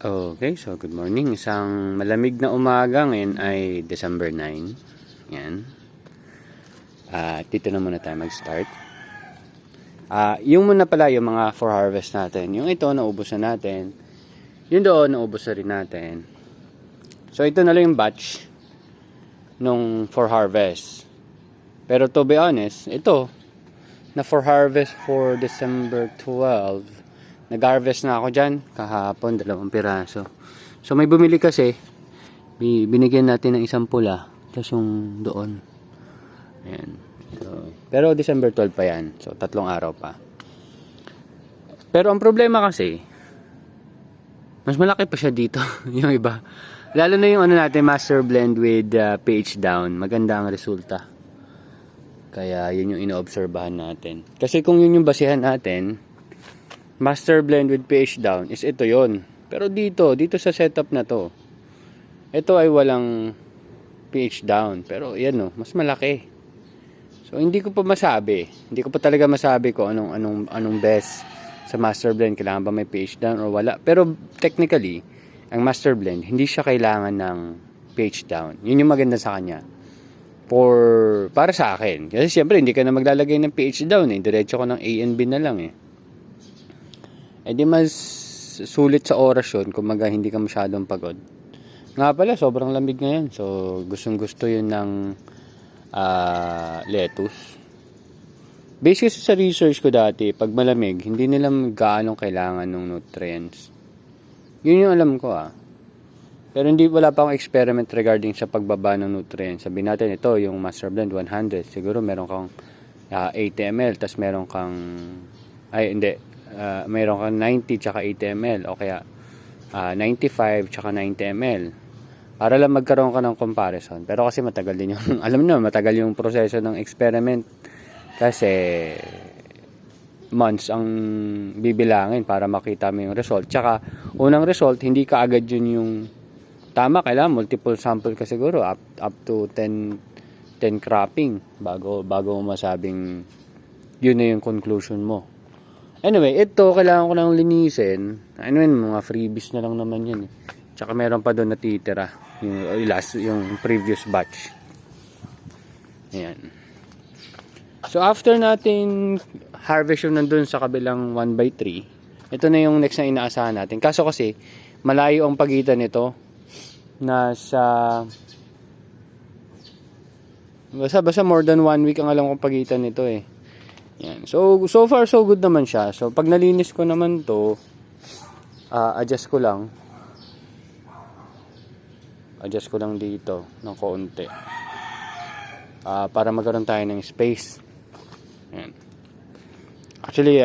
Okay, so good morning. Isang malamig na umaga ngayon ay December 9. Yan. Dito na muna tayo mag-start. Yung muna pala yung mga for harvest natin. Yung ito, naubos na natin. Yung doon, naubos na rin natin. So, ito na lang yung batch nung for harvest. Pero to be honest, ito, na for harvest for December 12. Nag-harvest na ako dyan kahapon, 2 piraso. So may bumili kasi, binigyan natin ng isang pula, tapos yung doon. Ayan. So, pero December 12 pa yan, so 3 araw pa. Pero ang problema kasi, mas malaki pa siya dito yung iba. Lalo na yung ano natin, master blend with pH down, maganda ang resulta. Kaya yun yung inoobserbahan natin. Kasi kung yun yung basihan natin, master blend with pH down is ito yon. Pero dito sa setup na to, ito ay walang pH down. Pero yan no, mas malaki. So hindi ko pa masabi. Hindi ko pa talaga masabi kung anong best sa master blend. Kailangan ba may pH down or wala. Pero technically, ang master blend, hindi siya kailangan ng pH down. Yun yung maganda sa kanya. Para sa akin. Kasi siyempre, hindi ka na maglalagay ng pH down eh. Diretso ko ng A and B na lang eh. Di mas sulit sa oras yun kung hindi ka masyadong pagod. Nga pala, sobrang lamig ngayon. So, gustong gusto yun ng lettuce. Based kasi sa research ko dati, pag malamig, hindi nila gaano kailangan ng nutrients. Yun yung alam ko Pero wala pa akong experiment regarding sa pagbaba ng nutrients. Sabihin natin, ito, yung Master Blend 100. Siguro meron kang 80 ml, tas meron kang, mayroon kang 90 tsaka 80 ml o kaya 95 tsaka 90 ml para lang magkaroon ka ng comparison. Pero kasi matagal din yung alam nyo, matagal yung proseso ng experiment kasi months ang bibilangin para makita mo yung result. Tsaka unang result, hindi ka agad yun yung tama. Kailangan multiple sample ka siguro up to 10 cropping bago mo masabing yun na yung conclusion mo. Anyway, ito, kailangan ko lang linisin. Mga freebies na lang naman yun. Tsaka meron pa doon natitira. Yung previous batch. Ayan. So, after natin harvest yung nandun sa kabilang 1/3, ito na yung next na inaasahan natin. Kaso kasi, malayo ang pagitan nito. Basta more than 1 week ang alam kong pagitan nito eh. Yan. So far so good naman siya. So pag nalinis ko naman to, adjust ko lang dito ng konti para magkaroon tayo ng space. Yan. Actually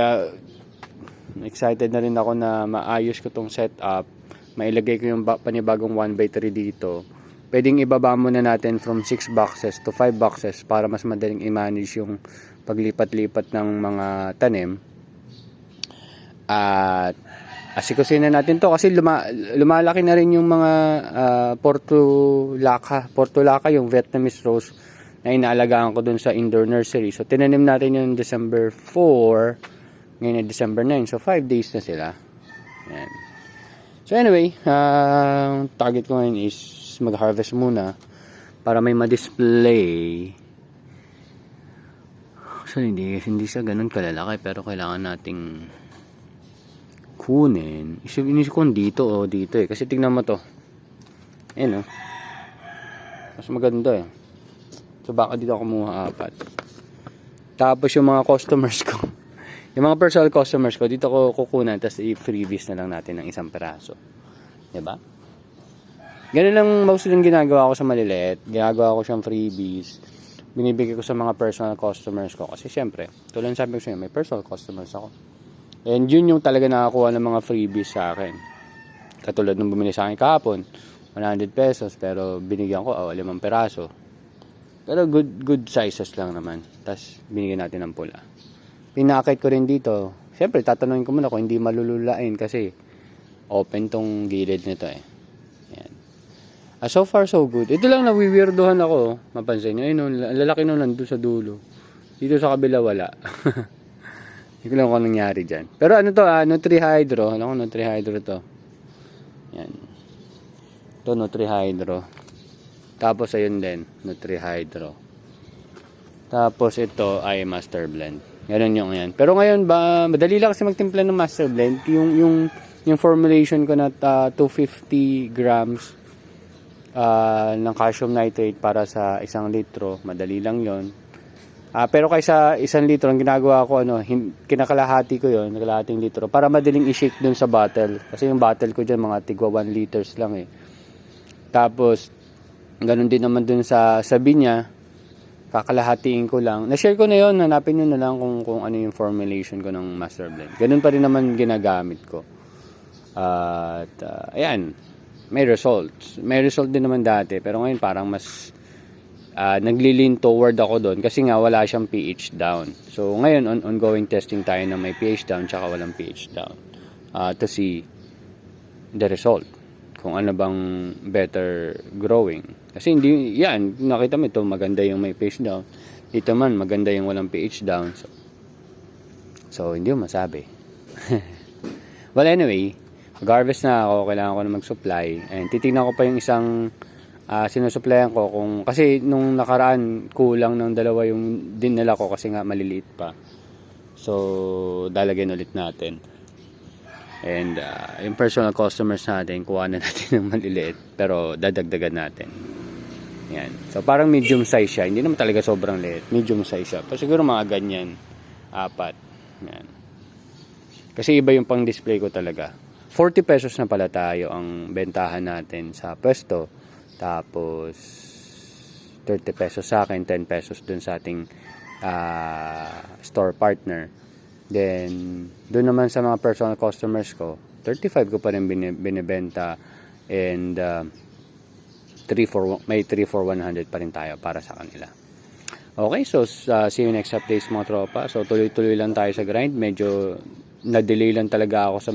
excited na rin ako na maayos ko tong setup. Mailagay ko yung panibagong 1/3 dito. Pwedeng ibaba muna natin from 6 boxes to 5 boxes para mas madaling i-manage yung paglipat-lipat ng mga tanim. At asikusin na natin to kasi lumalaki na rin yung mga Portulaca, yung Vietnamese rose na inaalagaan ko dun sa indoor nursery. So tinanim natin yung December 4, ngayon na December 9. So 5 days na sila. Yan. So anyway, target ko ngayon is mag-harvest muna para may ma-display. So hindi siya ganun kalalaki pero kailangan nating kunin. Inisip ko dito dito kasi tingnan mo to. Ayan mas maganda So baka dito ako kumuha 4. Tapos yung mga customers ko, yung mga personal customers ko, dito ko kukunan tapos i-freebies na lang natin ng 1 peraso. Diba? Ganun lang mostly yung ginagawa ko sa maliliit. Ginagawa ko siyang freebies. Binibigay ko sa mga personal customers ko. Kasi syempre, tulad sabi ko sa inyo, may personal customers ako. And yun yung talaga nakakuha ng mga freebies sa akin. Katulad nung bumili sa akin kahapon, 100 pesos, pero binigyan ko 5 peraso. Pero good sizes lang naman. Tapos binigyan natin ng pula. Pinakit ko rin dito. Syempre, tatanungin ko muna kung hindi malululain kasi open tong gilid nito Yan. So far so good. Ito lang nawiwirdohan ako. Mapansin nyo, ang lalaki nun nandun sa dulo. Dito sa kabila wala. Hindi ko lang kung nangyari dyan. Pero ano to, Nutri-Hydro. Alam ko Nutri-Hydro to. Yan. Ito, Nutrihydro. Tapos, ayun din, Nutrihydro. Tapos, ito ay Master Blend. Ganun yung yan. Pero ngayon, madali lang kasi magtimpla ng Master Blend. Yung formulation ko na 250 grams ng calcium nitrate para sa 1 litro. Madali lang yon. Pero kaysa 1 litro, ang ginagawa ko, kinakalahati ko yon, kalahating litro, para madaling i-shake dun sa bottle. Kasi yung bottle ko dyan, mga tigwa 1 liters lang eh. Tapos, ganun din naman dun sa binya, kakalahatiin ko lang. Na-share ko na yon, hanapin nyo na lang kung ano yung formulation ko ng Master Blend. Ganun pa rin naman ginagamit ko. At, ayan, may results. May result din naman dati, pero ngayon parang mas nagli-lean toward ako doon kasi nga wala siyang pH down. So ngayon ongoing testing tayo na may pH down tsaka walang pH down to see the result, kung ano bang better growing. Kasi hindi yan, nakita mo ito maganda yung may pH down, dito man maganda yung walang pH down. So hindi mo masabi. Well, anyway, mag-harvest na ako, kailangan ko na mag-supply, and titignan ko pa yung isang sinusupplyan ko, kasi nung nakaraan kulang ng 2 yung dinala ko kasi nga maliliit pa. So dalagyan ulit natin. And yung personal customers natin, kuha na natin ng maliliit, pero dadagdagan natin. Yan. So parang medium size siya, hindi naman talaga sobrang liit, medium size siya. Pero siguro mga ganyan, 4. Yan. Kasi iba yung pang display ko talaga. 40 pesos na pala tayo ang bentahan natin sa pwesto. Tapos 30 pesos sa akin, 10 pesos dun sa ating store partner. Then dun naman sa mga personal customers ko, 35 ko pa rin binibenta, and may 3 for 100 pa rin tayo para sa kanila. Okay, so see you next updates mga tropa. So tuloy-tuloy lang tayo sa grind. Medyo na-delay lang talaga ako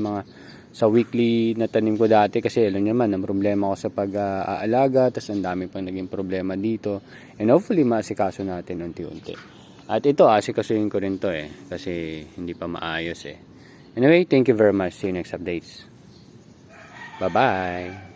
sa weekly na tanim ko dati, kasi alam nyo naman, ang problema ko sa pag-aalaga, tapos ang dami pang naging problema dito, and hopefully maasikaso natin unti-unti. At ito, asikasuhin ko rin to kasi hindi pa maayos Anyway, thank you very much. See you next updates. Bye bye.